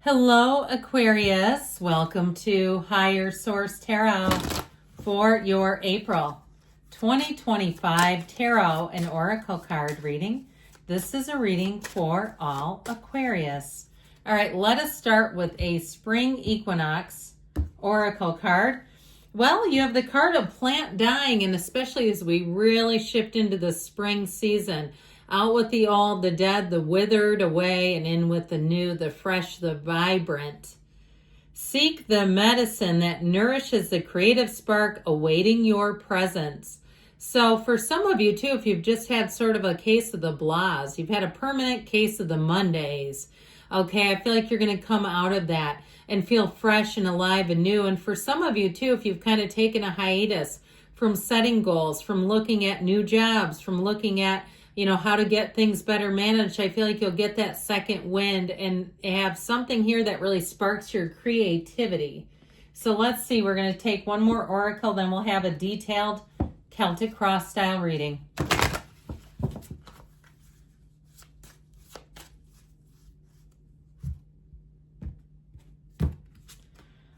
Hello, Aquarius. Welcome to Higher Source Tarot for your April 2025 Tarot and Oracle card reading. This is a reading for all Aquarius. All right, let us start with a spring equinox Oracle card. Well, you have the card of plant dying, and especially as we really shift into the spring season, out with the old, the dead, the withered away, and in with the new, the fresh, the vibrant. Seek the medicine that nourishes the creative spark awaiting your presence. So for some of you too, if you've just had sort of a case of the blahs, you've had a permanent case of the Mondays, okay, I feel like you're going to come out of that and feel fresh and alive and new. And for some of you too, if you've kind of taken a hiatus from setting goals, from looking at new jobs, from looking at how to get things better managed, I feel like you'll get that second wind and have something here that really sparks your creativity. So let's see, we're going to take one more oracle, then we'll have a detailed Celtic cross style reading.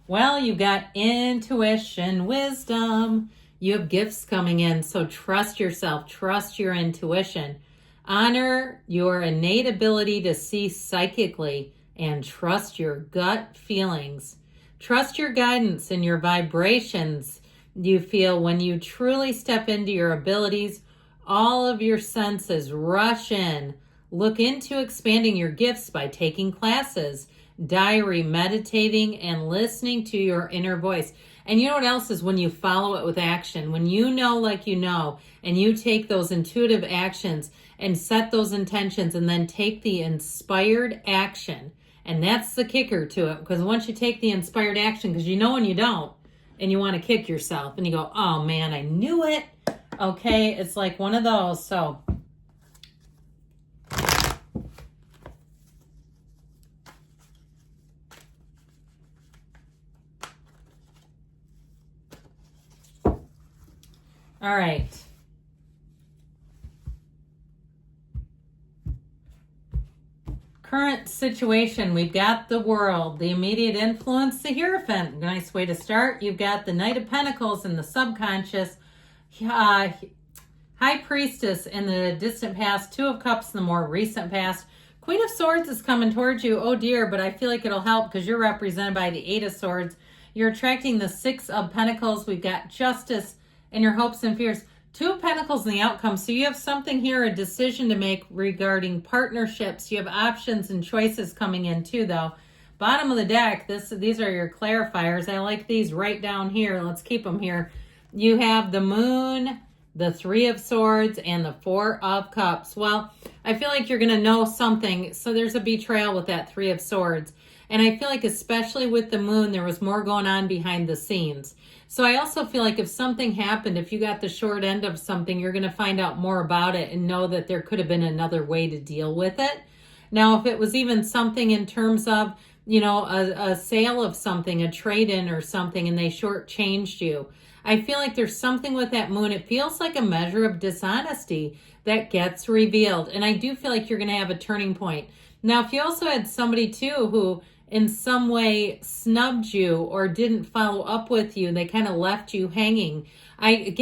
Well, you got intuition, wisdom. You have gifts coming in, so trust yourself, trust your intuition. Honor your innate ability to see psychically and trust your gut feelings. Trust your guidance and your vibrations you feel when you truly step into your abilities. All of your senses rush in. Look into expanding your gifts by taking classes, diary, meditating, and listening to your inner voice. And you know what else is when you follow it with action, when you know like you know, and you take those intuitive actions and set those intentions and then take the inspired action. And that's the kicker to it, because once you take the inspired action, because you know when you don't, and you want to kick yourself and you go, oh man, I knew it. Okay, it's like one of those. So all right. Current situation, we've got the world, the immediate influence, the Hierophant. Nice way to start. You've got the Knight of Pentacles in the subconscious, High Priestess in the distant past, Two of Cups in the more recent past. Queen of Swords is coming towards you. Oh dear, but I feel like it'll help because you're represented by the Eight of Swords. You're attracting the Six of Pentacles. We've got Justice and your hopes and fears. Two of Pentacles in the outcome. So you have something here, a decision to make regarding partnerships. You have options and choices coming in too, though. Bottom of the deck, these are your clarifiers. I like these right down here. Let's keep them here. You have the Moon, the Three of Swords, and the Four of Cups. Well, I feel like you're going to know something. So there's a betrayal with that Three of Swords. And I feel like especially with the Moon, there was more going on behind the scenes. So I also feel like if something happened, if you got the short end of something, you're going to find out more about it and know that there could have been another way to deal with it. Now, if it was even something in terms of, a sale of something, a trade-in or something, and they shortchanged you, I feel like there's something with that Moon. It feels like a measure of dishonesty that gets revealed. And I do feel like you're going to have a turning point. Now, if you also had somebody too who in some way snubbed you or didn't follow up with you, they kind of left you hanging. I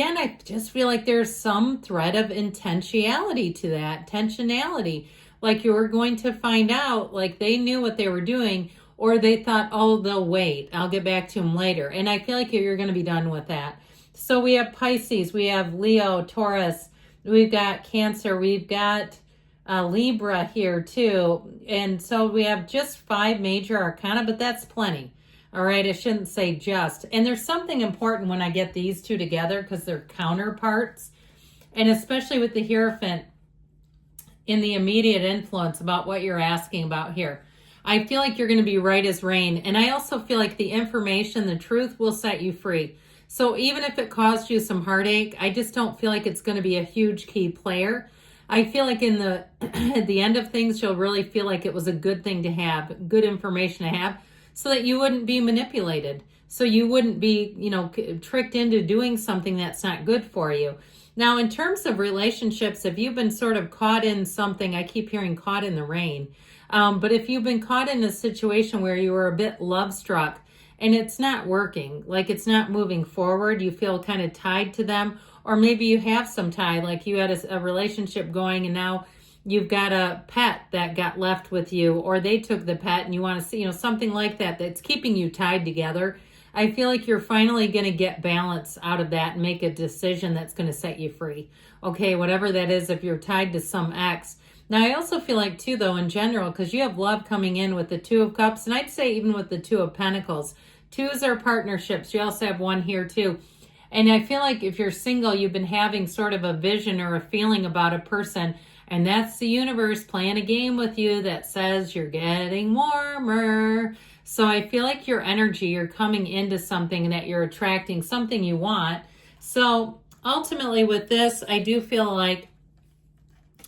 just feel like there's some thread of intentionality to that, intentionality. Like you were going to find out, like they knew what they were doing, or they thought, oh, they'll wait. I'll get back to them later. And I feel like you're going to be done with that. So we have Pisces, we have Leo, Taurus, we've got Cancer, we've got Libra here too. And so we have just 5 major arcana, but that's plenty. All right, I shouldn't say just. And there's something important when I get these two together because they're counterparts. And especially with the Hierophant in the immediate influence about what you're asking about here. I feel like you're going to be right as rain. And I also feel like the information, the truth will set you free. So even if it caused you some heartache, I just don't feel like it's going to be a huge key player. I feel like in the at the end of things, you'll really feel like it was a good thing to have, good information to have, so that you wouldn't be manipulated. So you wouldn't be, tricked into doing something that's not good for you. Now, in terms of relationships, if you've been sort of caught in something, I keep hearing caught in the rain. But if you've been caught in a situation where you were a bit love struck and it's not working, like it's not moving forward, you feel kind of tied to them, or maybe you have some tie, like you had a relationship going and now you've got a pet that got left with you, or they took the pet and you want to see, something like that that's keeping you tied together. I feel like you're finally going to get balance out of that and make a decision that's going to set you free. Okay, whatever that is, if you're tied to some ex. Now, I also feel like, too, though, in general, because you have love coming in with the Two of Cups, and I'd say even with the Two of Pentacles. Twos are partnerships. You also have one here, too. And I feel like if you're single, you've been having sort of a vision or a feeling about a person, and that's the universe playing a game with you that says you're getting warmer. So I feel like your energy, you're coming into something that you're attracting, something you want. So ultimately with this, I do feel like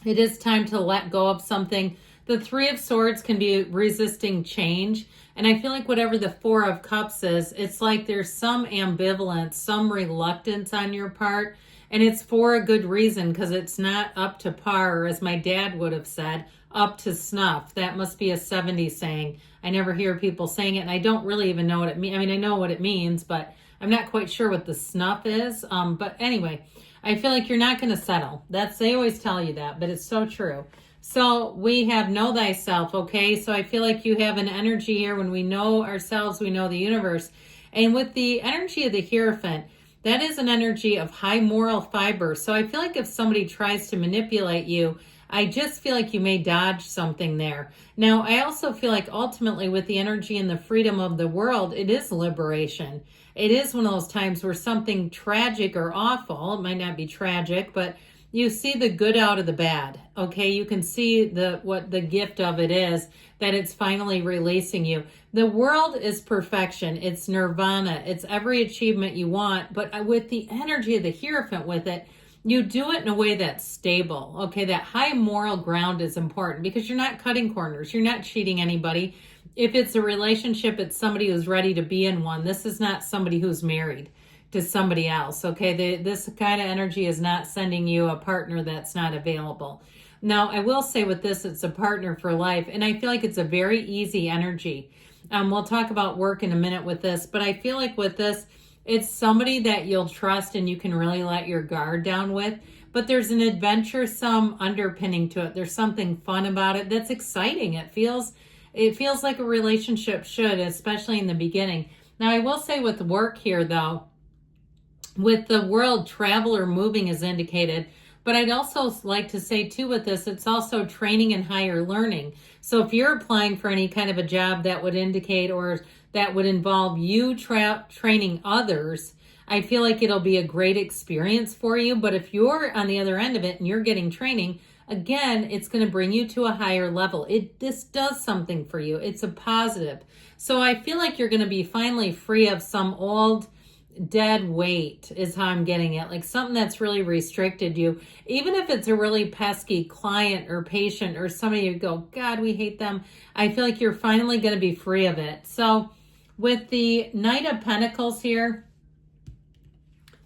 it is time to let go of something. The Three of Swords can be resisting change. And I feel like whatever the Four of Cups is, it's like there's some ambivalence, some reluctance on your part. And it's for a good reason, because it's not up to par, or as my dad would have said, up to snuff. That must be a 70s saying. I never hear people saying it, and I don't really even know what it means. I mean, I know what it means, but I'm not quite sure what the snuff is. But anyway, I feel like you're not going to settle. They always tell you that, but it's so true. So we have know thyself, okay? So I feel like you have an energy here. When we know ourselves, we know the universe. And with the energy of the Hierophant, that is an energy of high moral fiber. So I feel like if somebody tries to manipulate you, I just feel like you may dodge something there. Now, I also feel like ultimately with the energy and the freedom of the world, it is liberation. It is one of those times where something tragic or awful, it might not be tragic, but you see the good out of the bad, okay? You can see what the gift of it is, that it's finally releasing you. The world is perfection. It's nirvana. It's every achievement you want, but with the energy of the Hierophant with it, you do it in a way that's stable, okay? That high moral ground is important because you're not cutting corners. You're not cheating anybody. If it's a relationship, it's somebody who's ready to be in one. This is not somebody who's married to somebody else, okay? This kind of energy is not sending you a partner that's not available. Now, I will say with this, it's a partner for life, and I feel like it's a very easy energy. We'll talk about work in a minute with this, but I feel like with this, it's somebody that you'll trust and you can really let your guard down with, but there's an adventuresome underpinning to it. There's something fun about it that's exciting. It feels like a relationship should, especially in the beginning. Now, I will say with work here, though, with the world, travel or moving is indicated. But I'd also like to say, too, with this, it's also training and higher learning. So if you're applying for any kind of a job that would indicate or that would involve you training others, I feel like it'll be a great experience for you. But if you're on the other end of it and you're getting training, again, it's going to bring you to a higher level. This does something for you. It's a positive. So I feel like you're going to be finally free of some old dead weight is how I'm getting it. Like something that's really restricted you. Even if it's a really pesky client or patient or somebody you go, God, we hate them. I feel like you're finally going to be free of it. So with the Knight of Pentacles here,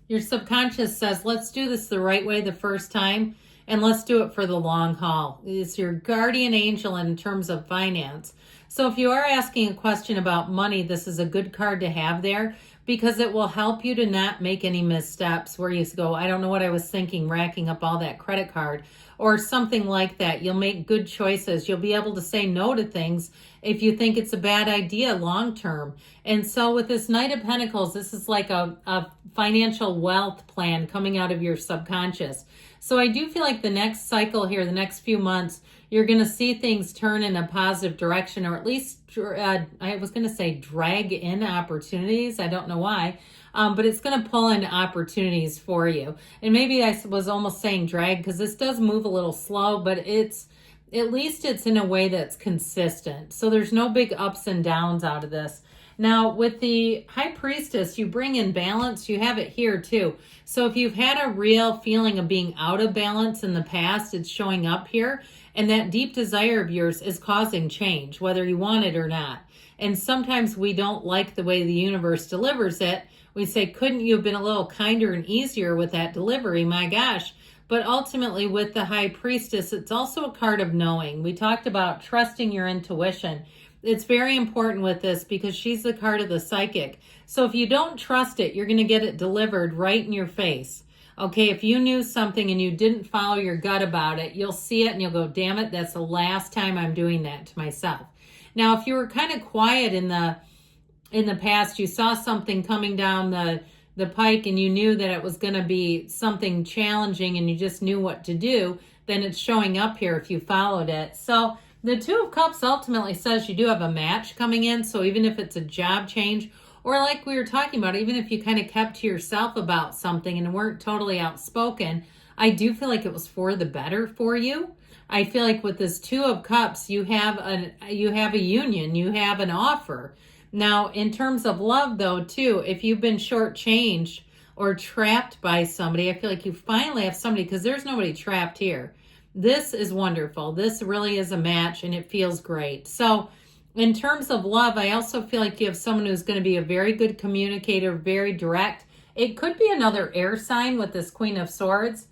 your subconscious says, let's do this the right way the first time. And let's do it for the long haul. It's your guardian angel in terms of finance. So if you are asking a question about money, this is a good card to have there because it will help you to not make any missteps where you go, I don't know what I was thinking, racking up all that credit card or something like that. You'll make good choices. You'll be able to say no to things if you think it's a bad idea long term. And so with this Knight of Pentacles, this is like a financial wealth plan coming out of your subconscious. So I do feel like the next cycle here, the next few months, you're going to see things turn in a positive direction, or at least, I was going to say drag in opportunities. I don't know why, but it's going to pull in opportunities for you. And maybe I was almost saying drag because this does move a little slow, but at least it's in a way that's consistent. So there's no big ups and downs out of this. Now, with the High Priestess, you bring in balance. You have it here, too. So if you've had a real feeling of being out of balance in the past, it's showing up here. And that deep desire of yours is causing change, whether you want it or not. And sometimes we don't like the way the universe delivers it. We say, couldn't you have been a little kinder and easier with that delivery? My gosh. But ultimately with the High Priestess, it's also a card of knowing. We talked about trusting your intuition. It's very important with this because she's the card of the psychic. So if you don't trust it, you're going to get it delivered right in your face. Okay, if you knew something and you didn't follow your gut about it, you'll see it and you'll go, damn it, that's the last time I'm doing that to myself. Now, if you were kind of quiet in the past, you saw something coming down the pike and you knew that it was going to be something challenging and you just knew what to do, then it's showing up here if you followed it. So the Two of Cups ultimately says you do have a match coming in. So even if it's a job change, or like we were talking about, even if you kind of kept to yourself about something and weren't totally outspoken, I do feel like it was for the better for you. I feel like with this Two of Cups, you have a union, you have an offer. Now, in terms of love, though, too, if you've been shortchanged or trapped by somebody, I feel like you finally have somebody, because there's nobody trapped here. This is wonderful. This really is a match, and it feels great. So in terms of love, I also feel like you have someone who's going to be a very good communicator, very direct. It could be another air sign with this Queen of Swords.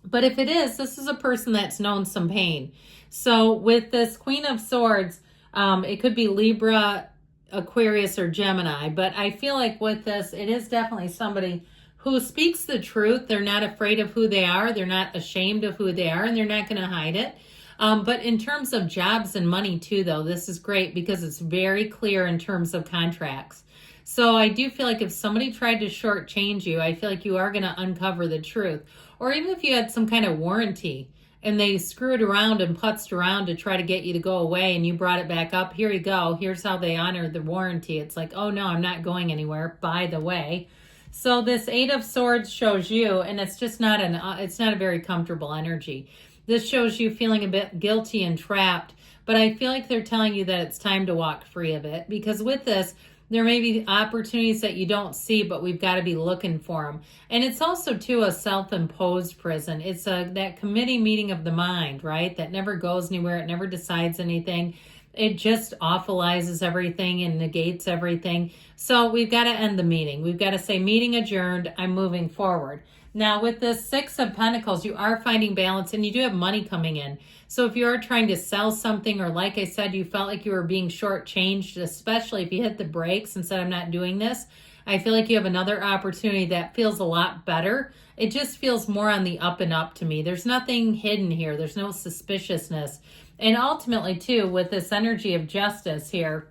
But if it is, this is a person that's known some pain. So with this Queen of Swords, it could be Libra, Aquarius, or Gemini. But I feel like with this, it is definitely somebody who speaks the truth. They're not afraid of who they are. They're not ashamed of who they are, and they're not going to hide it. But in terms of jobs and money too, though, this is great because it's very clear in terms of contracts. So I do feel like if somebody tried to shortchange you, I feel like you are going to uncover the truth. Or even if you had some kind of warranty and they screwed around and putzed around to try to get you to go away and you brought it back up, here you go. Here's how they honored the warranty. It's like, oh no, I'm not going anywhere, by the way. So this Eight of Swords shows you, and it's just not it's not a very comfortable energy. This shows you feeling a bit guilty and trapped, but I feel like they're telling you that it's time to walk free of it, because with this, there may be opportunities that you don't see, but we've got to be looking for them. And it's also, too, a self-imposed prison. It's that committee meeting of the mind, right? That never goes anywhere. It never decides anything. It just awfulizes everything and negates everything. So we've got to end the meeting. We've got to say, meeting adjourned, I'm moving forward. Now, with this Six of Pentacles, you are finding balance and you do have money coming in. So if you are trying to sell something, or like I said, you felt like you were being shortchanged, especially if you hit the brakes and said, I'm not doing this, I feel like you have another opportunity that feels a lot better. It just feels more on the up and up to me. There's nothing hidden here. There's no suspiciousness. And ultimately, too, with this energy of justice here,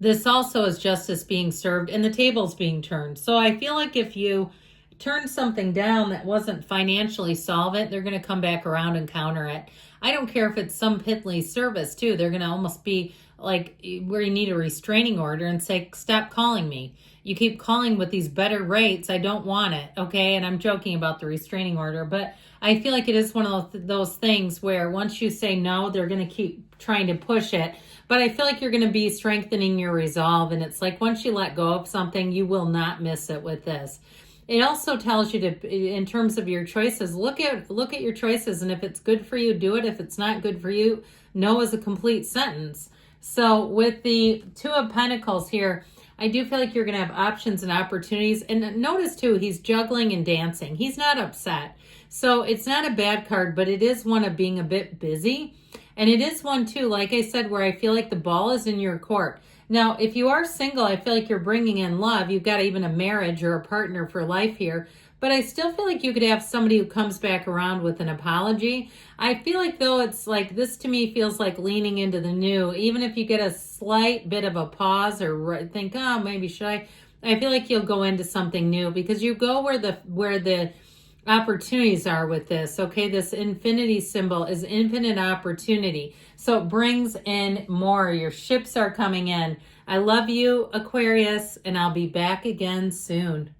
this also is justice being served and the tables being turned. So I feel like if you turn something down that wasn't financially solvent, they're going to come back around and counter it. I don't care if it's some piddly service too. They're going to almost be like where you need a restraining order and say, stop calling me. You keep calling with these better rates. I don't want it. Okay. And I'm joking about the restraining order, but I feel like it is one of those things where once you say no, they're going to keep trying to push it. But I feel like you're going to be strengthening your resolve. And it's like, once you let go of something, you will not miss it with this. It also tells you to, in terms of your choices, look at your choices. And if it's good for you, do it. If it's not good for you, no is a complete sentence. So with the Two of Pentacles here, I do feel like you're going to have options and opportunities. And notice too, he's juggling and dancing. He's not upset. So it's not a bad card, but it is one of being a bit busy. And it is one too, like I said, where I feel like the ball is in your court. Now, if you are single, I feel like you're bringing in love. You've got even a marriage or a partner for life here. But I still feel like you could have somebody who comes back around with an apology. I feel like, though, it's like this to me feels like leaning into the new. Even if you get a slight bit of a pause or think, oh, maybe should I feel like you'll go into something new because you go where the opportunities are with this. Okay, this infinity symbol is infinite opportunity. So it brings in more. Your ships are coming in. I love you, Aquarius, and I'll be back again soon.